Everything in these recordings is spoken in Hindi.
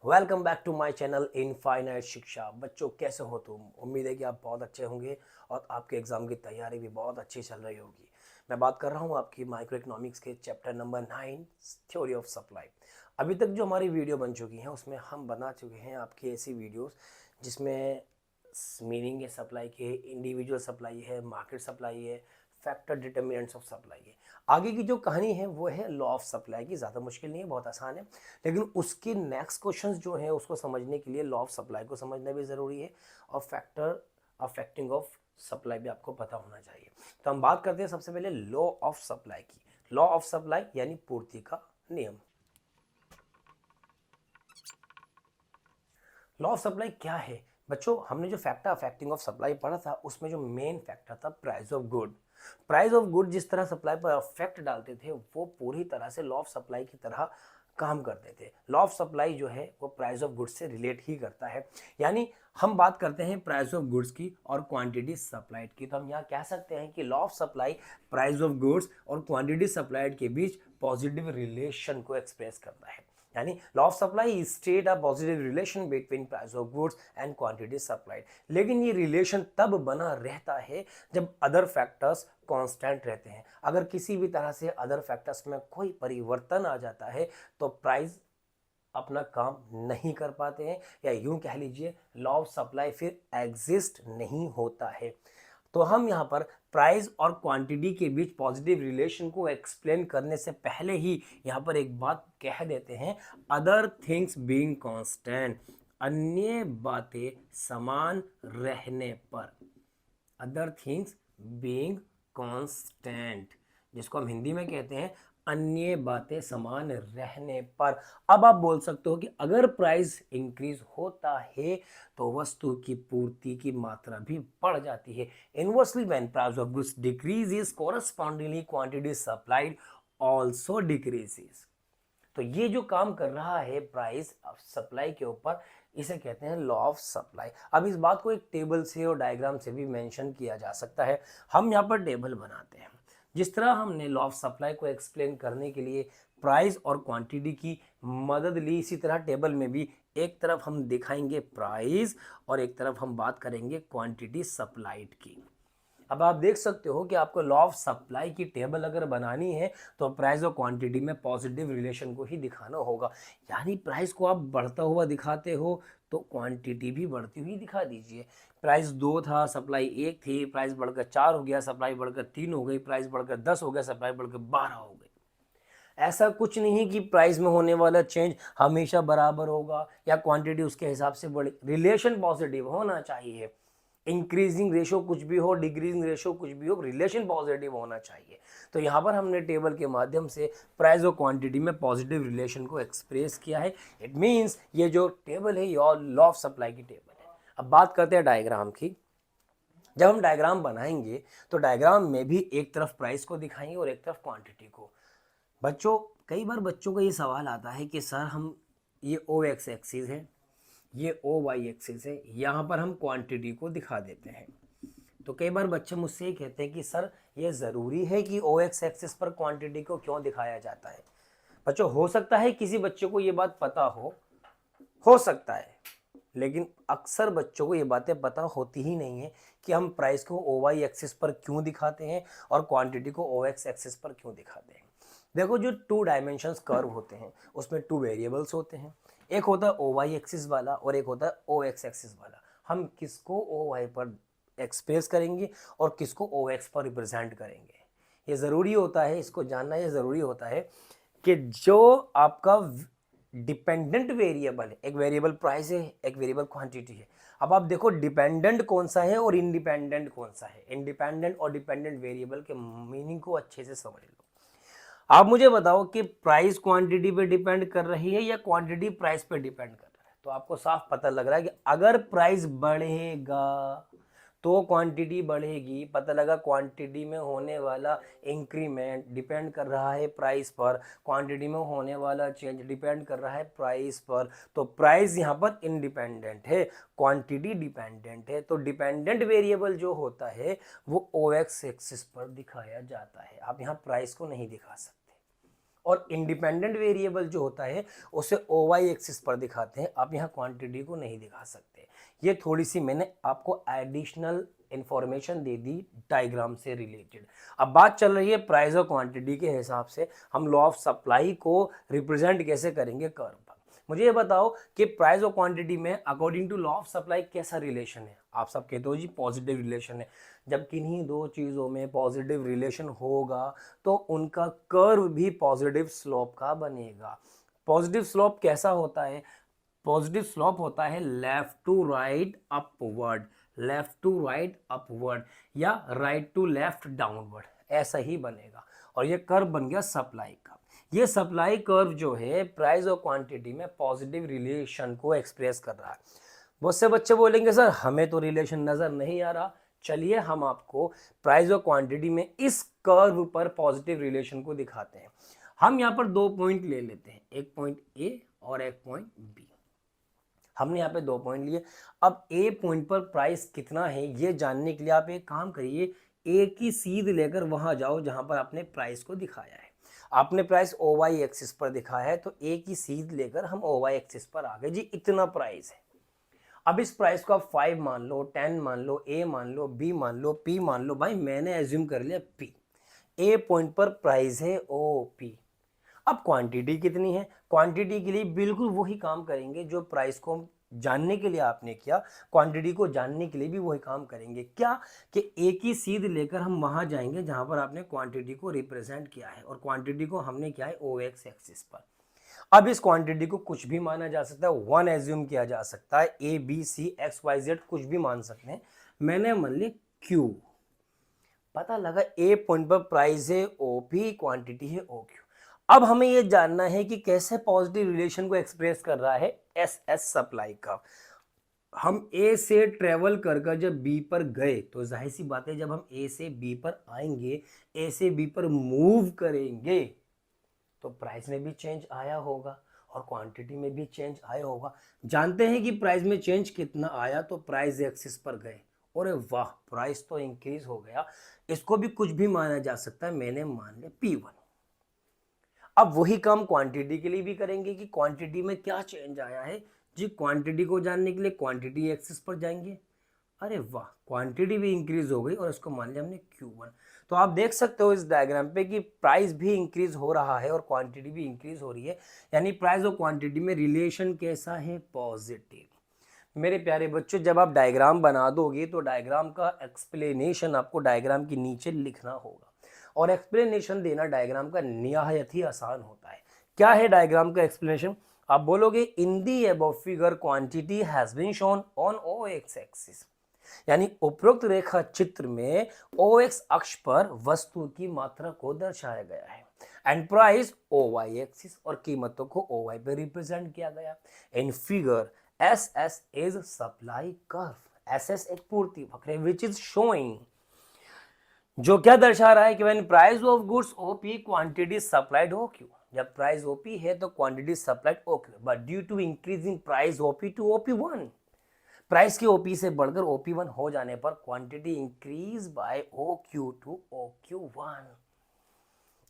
Welcome back to my channel infinite Shiksha. बच्चों कैसे हो तुम? उम्मीद है कि आप बहुत अच्छे होंगे और आपके एग्जाम की तैयारी भी बहुत अच्छी चल रही होगी। मैं बात कर रहा हूँ आपकी माइक्रो इकोनॉमिक्स के chapter number 9 theory of supply. अभी तक जो हमारी वीडियो बन चुकी हैं उसमें हम बना चुके हैं आपकी ऐसी वीडियोस जिसमें मीनिंग है सप्लाई के, इंडिविजुअल सप्लाई है, मार्केट सप्लाई है, फैक्टर डिटर्मिनेंट्स ऑफ सप्लाई है। आगे की जो कहानी है वो है लॉ ऑफ सप्लाई की। ज़्यादा मुश्किल नहीं है, बहुत आसान है, लेकिन उसके नेक्स्ट क्वेश्चंस जो हैं उसको समझने के लिए लॉ ऑफ सप्लाई को समझना भी ज़रूरी है और फैक्टर अफेक्टिंग ऑफ सप्लाई भी आपको पता होना चाहिए। तो हम बात करते हैं सबसे पहले लॉ ऑफ सप्लाई की। लॉ ऑफ सप्लाई यानी पूर्ति का नियम। लॉ ऑफ सप्लाई क्या है बच्चों? हमने जो फैक्टर अफेक्टिंग ऑफ सप्लाई पढ़ा था उसमें जो मेन फैक्टर था price of good. Price of good जिस तरह सप्लाई पर अफेक्ट डालते थे वो पूरी तरह से लॉ ऑफ सप्लाई की तरह काम करते थे। लॉ ऑफ सप्लाई जो है वो प्राइस ऑफ गुड्स से रिलेट ही करता है। यानी हम बात करते हैं प्राइस ऑफ गुड्स की और क्वांटिटी सप्लाइड की, तो हम यहाँ कह सकते हैं कि law of supply price of goods और क्वांटिटी सप्लाइड के बीच पॉजिटिव रिलेशन को एक्सप्रेस करता है। यानी law of supply state a positive relation between price of goods and quantity supplied. लेकिन ये रिलेशन तब बना रहता है जब अदर फैक्टर्स कांस्टेंट रहते हैं। अगर किसी भी तरह से अदर फैक्टर्स में कोई परिवर्तन आ जाता है तो प्राइस अपना काम नहीं कर पाते हैं, या यूं कह लीजिए लॉ ऑफ सप्लाई फिर एग्जिस्ट नहीं होता है। तो हम यहाँ पर प्राइस और क्वांटिटी के बीच पॉजिटिव रिलेशन को एक्सप्लेन करने से पहले ही यहाँ पर एक बात कह देते हैं, अदर थिंग्स बीइंग कांस्टेंट, अन्य बातें समान रहने पर, अदर थिंग्स बीइंग कांस्टेंट, जिसको हम हिंदी में कहते हैं अन्य बातें समान रहने पर। अब आप बोल सकते हो कि अगर प्राइस इंक्रीज होता है तो वस्तु की पूर्ति की मात्रा भी बढ़ जाती है। Inversely when price of goods decreases correspondingly quantity supplied also decreases. तो ये जो काम कर रहा है प्राइस सप्लाई के ऊपर, इसे कहते हैं लॉ ऑफ सप्लाई। अब इस बात को एक टेबल से और डायग्राम से भी मेंशन किया जा सकता है। हम यहाँ पर टेबल बनाते हैं। जिस तरह हमने लॉ ऑफ सप्लाई को एक्सप्लेन करने के लिए प्राइस और क्वांटिटी की मदद ली, इसी तरह टेबल में भी एक तरफ हम दिखाएंगे प्राइस और एक तरफ हम बात करेंगे क्वांटिटी सप्लाइड की। अब आप देख सकते हो कि आपको लॉ ऑफ सप्लाई की टेबल अगर बनानी है तो प्राइस और क्वांटिटी में पॉजिटिव रिलेशन को ही दिखाना होगा। यानी प्राइस को आप बढ़ता हुआ दिखाते हो तो क्वांटिटी भी बढ़ती हुई दिखा दीजिए। प्राइस 2 था, सप्लाई 1 थी, प्राइस बढ़कर 4 हो गया, सप्लाई बढ़कर 3 हो गई, प्राइस बढ़कर 10 हो गया, सप्लाई बढ़कर 12 हो गई। ऐसा कुछ नहीं कि प्राइस में होने वाला चेंज हमेशा बराबर होगा या क्वांटिटी उसके हिसाब से बढ़े। रिलेशन पॉजिटिव होना चाहिए। इंक्रीजिंग रेशो कुछ भी हो, डिक्रीजिंग रेशो कुछ भी हो, रिलेशन पॉजिटिव होना चाहिए। तो यहाँ पर हमने टेबल के माध्यम से प्राइस और क्वांटिटी में पॉजिटिव रिलेशन को एक्सप्रेस किया है। इट मीन्स ये जो टेबल है ये लॉ ऑफ सप्लाई की टेबल है। अब बात करते हैं डायग्राम की। जब हम डायग्राम बनाएंगे तो डायग्राम में भी एक तरफ प्राइस को दिखाएंगे और एक तरफ क्वांटिटी को। बच्चों, कई बार बच्चों का ये सवाल आता है कि सर हम ये ओ एक्स एक्सिस है, ये ओ वाई एक्सिस है, यहाँ पर हम क्वांटिटी को दिखा देते हैं। तो कई बार बच्चे मुझसे ये कहते हैं कि सर ये ज़रूरी है कि ओ एक्स एक्सिस पर क्वांटिटी को क्यों दिखाया जाता है? बच्चों, हो सकता है किसी बच्चे को ये बात पता हो सकता है, लेकिन अक्सर बच्चों को ये बातें पता होती ही नहीं है कि हम प्राइस को ओ वाई एक्सिस पर क्यों दिखाते हैं और क्वांटिटी को ओ एक्स एक्सिस पर क्यों दिखाते हैं। देखो, जो 2 डायमेंशंस कर्व होते हैं उसमें 2 वेरिएबल्स होते हैं। एक होता है ओ वाई एक्सिस वाला और एक होता है ओ एक्स एक्सिस वाला। हम किसको ओ वाई पर एक्सप्रेस करेंगे और किसको ओ एक्स पर रिप्रेजेंट करेंगे, ये ज़रूरी होता है, इसको जानना ये ज़रूरी होता है कि जो आपका डिपेंडेंट वेरिएबल है, एक वेरिएबल प्राइस है, एक वेरिएबल क्वांटिटी है। अब आप देखो डिपेंडेंट कौन सा है और इंडिपेंडेंट कौन सा है। इंडिपेंडेंट और डिपेंडेंट वेरिएबल के मीनिंग को अच्छे से समझ लो। आप मुझे बताओ कि प्राइस क्वांटिटी पे डिपेंड कर रही है या क्वांटिटी प्राइस पे डिपेंड कर रहा है? तो आपको साफ पता लग रहा है कि अगर प्राइस बढ़ेगा तो क्वांटिटी बढ़ेगी। पता लगा क्वांटिटी में होने वाला इंक्रीमेंट डिपेंड कर रहा है प्राइस पर, क्वांटिटी में होने वाला चेंज डिपेंड कर रहा है प्राइस पर। तो प्राइस यहाँ पर इंडिपेंडेंट है, क्वांटिटी डिपेंडेंट है। तो डिपेंडेंट वेरिएबल जो होता है वो ओ एक्स एक्सिस पर दिखाया जाता है। आप यहाँ प्राइस को नहीं दिखा सकते। और इंडिपेंडेंट वेरिएबल जो होता है उसे ओ वाई एक्सिस पर दिखाते हैं, आप यहाँ क्वांटिटी को नहीं दिखा सकते। ये थोड़ी सी मैंने आपको additional information they the diagram से रिलेटेड। अब बात चल रही है प्राइस और क्वांटिटी के हिसाब से हम लॉ ऑफ सप्लाई को रिप्रेजेंट कैसे करेंगे कर्व पर। मुझे ये बताओ कि प्राइस और क्वांटिटी में according to law of supply कैसा रिलेशन है। आप सब कहते हो जी पॉजिटिव रिलेशन है। जब किन्हीं दो चीज़ों में पॉजिटिव रिलेशन होगा तो उनका कर्व भी पॉजिटिव स्लोप का बनेगा। पॉजिटिव स्लोप कैसा होता है? पॉजिटिव स्लोप होता है left to right upward, left to right upward या राइट टू लेफ्ट डाउनवर्ड, ऐसा ही बनेगा। और ये कर्व बन गया सप्लाई का। ये सप्लाई कर्व जो है प्राइस और क्वांटिटी में पॉजिटिव रिलेशन को एक्सप्रेस कर रहा है। बहुत से बच्चे बोलेंगे सर हमें तो रिलेशन नजर नहीं आ रहा। चलिए हम आपको प्राइस और क्वांटिटी में इस कर्व पर पॉजिटिव रिलेशन को दिखाते हैं। हम यहाँ पर 2 पॉइंट ले लेते हैं, एक पॉइंट ए और एक पॉइंट बी। हमने यहाँ पे 2 पॉइंट लिए। अब ए पॉइंट पर प्राइस कितना है ये जानने के लिए आप एक काम करिए, ए की सीध लेकर वहां जाओ जहां पर आपने प्राइस को दिखाया है। आपने प्राइस ओ वाई एक्सिस पर दिखाया है तो ए की सीध लेकर हम ओ वाई एक्सिस पर आ गए जी, इतना प्राइस है। अब इस प्राइस को आप 5 मान लो, 10 मान लो, ए मान लो, बी मान लो, पी मान लो। भाई मैंने एज्यूम कर लिया पी। ए पॉइंट पर प्राइस है ओ पी। अब क्वांटिटी कितनी है? क्वांटिटी के लिए बिल्कुल वही काम करेंगे जो प्राइस को जानने के लिए आपने किया, क्वांटिटी को जानने के लिए भी वही काम करेंगे। क्या कि एक ही सीध लेकर हम वहां जाएंगे जहां पर आपने क्वांटिटी को रिप्रेजेंट किया है और क्वांटिटी को हमने किया है ओ एक्स एक्सिस पर। अब इस क्वांटिटी को कुछ भी माना जा सकता है, 1 एज्यूम किया जा सकता है, A B C X Y Z कुछ भी मान सकते हैं। मैंने मान लिया क्यू। पता लगा ए पॉइंट पर प्राइस है ओपी, क्वांटिटी है ओ क्यू। अब हमें यह जानना है कि कैसे पॉजिटिव रिलेशन को एक्सप्रेस कर रहा है एस एस सप्लाई का। हम ए से ट्रेवल कर जब बी पर गए तो जाहिर सी बात है जब हम ए से बी पर आएंगे, ए से बी पर मूव करेंगे तो प्राइस में भी चेंज आया होगा और क्वांटिटी में भी चेंज आया होगा। जानते हैं कि प्राइस में चेंज कितना आया, तो प्राइस एक्सिस पर गए और वाह प्राइस तो इंक्रीज हो गया। इसको भी कुछ भी माना जा सकता है, मैंने मान लिया P1। अब वही काम क्वांटिटी के लिए भी करेंगे कि क्वांटिटी में क्या चेंज आया है जी। क्वांटिटी को जानने के लिए क्वांटिटी एक्सिस पर जाएंगे, अरे वाह क्वांटिटी भी इंक्रीज हो गई और इसको मान लिया हमने Q1। तो आप देख सकते हो इस डायग्राम पे कि प्राइस भी इंक्रीज हो रहा है और क्वांटिटी भी इंक्रीज हो रही है, यानी प्राइस और क्वांटिटी में रिलेशन कैसा है? पॉजिटिव। मेरे प्यारे बच्चों जब आप डायग्राम बना दोगे तो डायग्राम का एक्सप्लेनेशन आपको डायग्राम के नीचे लिखना होगा और एक्सप्लेनेशन देना डायग्राम का निहायत ही आसान होता है। क्या है डायग्राम का एक्सप्लेनेशन? आप बोलोगे in the above figure quantity has been shown on O X axis, यानी उपरोक्त रेखा चित्र में ओ एक्स अक्ष पर वस्तु की मात्रा को दर्शाया गया है and price O Y axis, और कीमतों को ओ वाई पे रिप्रेजेंट किया गया। In figure S S is supply curve, S S एक पूर्ति वक्र है विच इज शोइंग, जो क्या दर्शा रहा है कि when price of goods OP quantity supplied O Q. जब प्राइस ओपी है तो quantity supplied O Q, but due to increasing price OP to ओपी1, प्राइस की ओपी से बढ़कर ओपी1 हो जाने पर quantity increase by O Q to O क्यू1।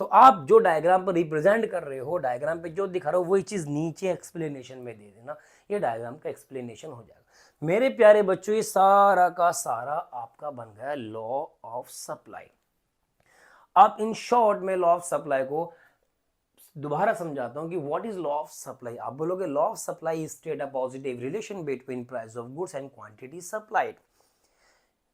तो आप जो डायग्राम पर रिप्रेजेंट कर रहे हो, डायग्राम पे जो दिखा रहे हो वही चीज नीचे एक्सप्लेनेशन में दे देना, ये डायग्राम का एक्सप्लेनेशन हो जाएगा। मेरे प्यारे बच्चों ये सारा का सारा आपका बन गया लॉ ऑफ सप्लाई। अब इन शॉर्ट में लॉ ऑफ सप्लाई को दोबारा समझाता हूं कि what is law of supply. आप बोलोगे law of supply state a positive relation between price of goods and quantity supplied.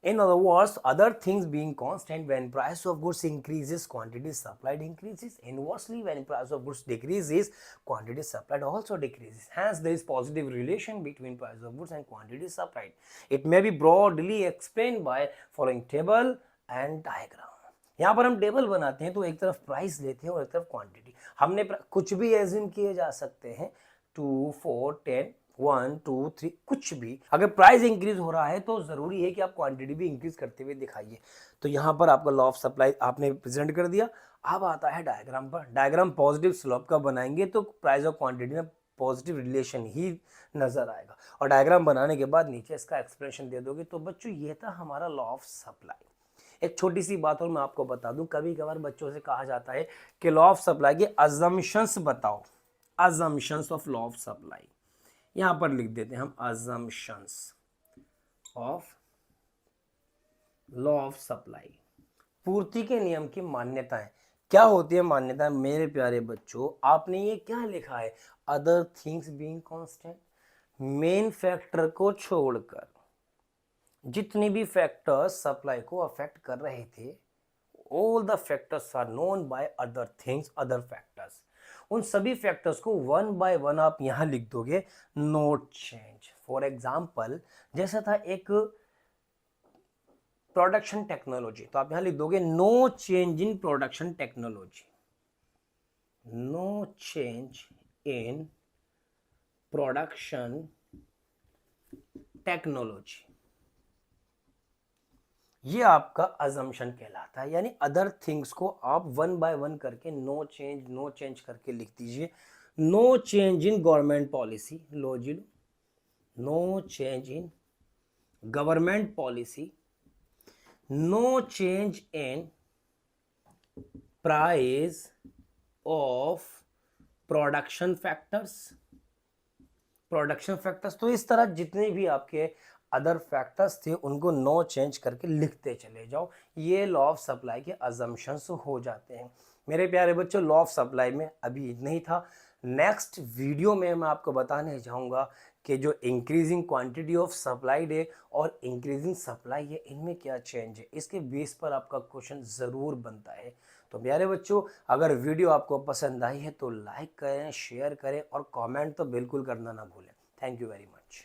In other words, other things being constant, when price of goods increases, quantity supplied increases. Inversely, when price of goods decreases, quantity supplied also decreases. Hence, there is positive relation between price of goods and quantity supplied. It may be broadly explained by following table and diagram. यहाँ पर हम टेबल बनाते हैं तो एक तरफ प्राइस लेते हैं और एक तरफ क्वांटिटी। हमने कुछ भी एज्यूम किए जा सकते हैं, 2, 4, 10, 1, 2, 3 कुछ भी। अगर प्राइस इंक्रीज हो रहा है तो जरूरी है कि आप क्वांटिटी भी इंक्रीज करते हुए दिखाइए। तो यहाँ पर आपका लॉ ऑफ सप्लाई आपने प्रेजेंट कर दिया। अब आता है डायग्राम पर। डायग्राम पॉजिटिव स्लोप का बनाएंगे तो प्राइस और क्वांटिटी में पॉजिटिव रिलेशन ही नजर आएगा और डायग्राम बनाने के बाद नीचे इसका एक्सप्लेनेशन दे दोगे। तो बच्चों ये था हमारा लॉ ऑफ सप्लाई। एक छोटी सी बात और मैं आपको बता दूं, कभी कभार बच्चों से कहा जाता है कि लॉ ऑफ सप्लाई के अजम्पशंस बताओ, assumptions of law of supply. यहां पर लिख देते हैं हम assumptions of law of supply. पूर्ति के नियम की मान्यताएं। क्या होती है मान्यताएं मेरे प्यारे बच्चों? आपने ये क्या लिखा है? Other things being constant, main factor को छोड़कर जितने भी फैक्टर्स सप्लाई को अफेक्ट कर रहे थे, all the factors are known by other things, other factors. उन सभी फैक्टर्स को वन बाय वन आप यहां लिख दोगे, नोट चेंज। फॉर एग्जाम्पल जैसा था एक प्रोडक्शन टेक्नोलॉजी, तो आप यहां लिख दोगे no change in production technology, no change in production technology. ये आपका अजम्पशन कहलाता है, यानी अदर थिंग्स को आप वन बाय वन करके नो चेंज करके लिख दीजिए। No change in government policy, लो जी लो, no change in government policy, no change in price of production factors, production factors. तो इस तरह जितने भी आपके अदर फैक्टर्स थे उनको नो चेंज करके लिखते चले जाओ। ये लॉ ऑफ सप्लाई के अजम्पशंस हो जाते हैं। मेरे प्यारे बच्चों, लॉ ऑफ सप्लाई में अभी नहीं था। नेक्स्ट वीडियो में मैं आपको बताने जाऊंगा कि जो इंक्रीजिंग क्वांटिटी ऑफ सप्लाईड है और इंक्रीजिंग सप्लाई है, इनमें क्या चेंज है। इसके बेस पर आपका क्वेश्चन ज़रूर बनता है। तो प्यारे बच्चों, अगर वीडियो आपको पसंद आई है तो लाइक करें, शेयर करें और कमेंट तो बिल्कुल करना ना भूलें। Thank you very much.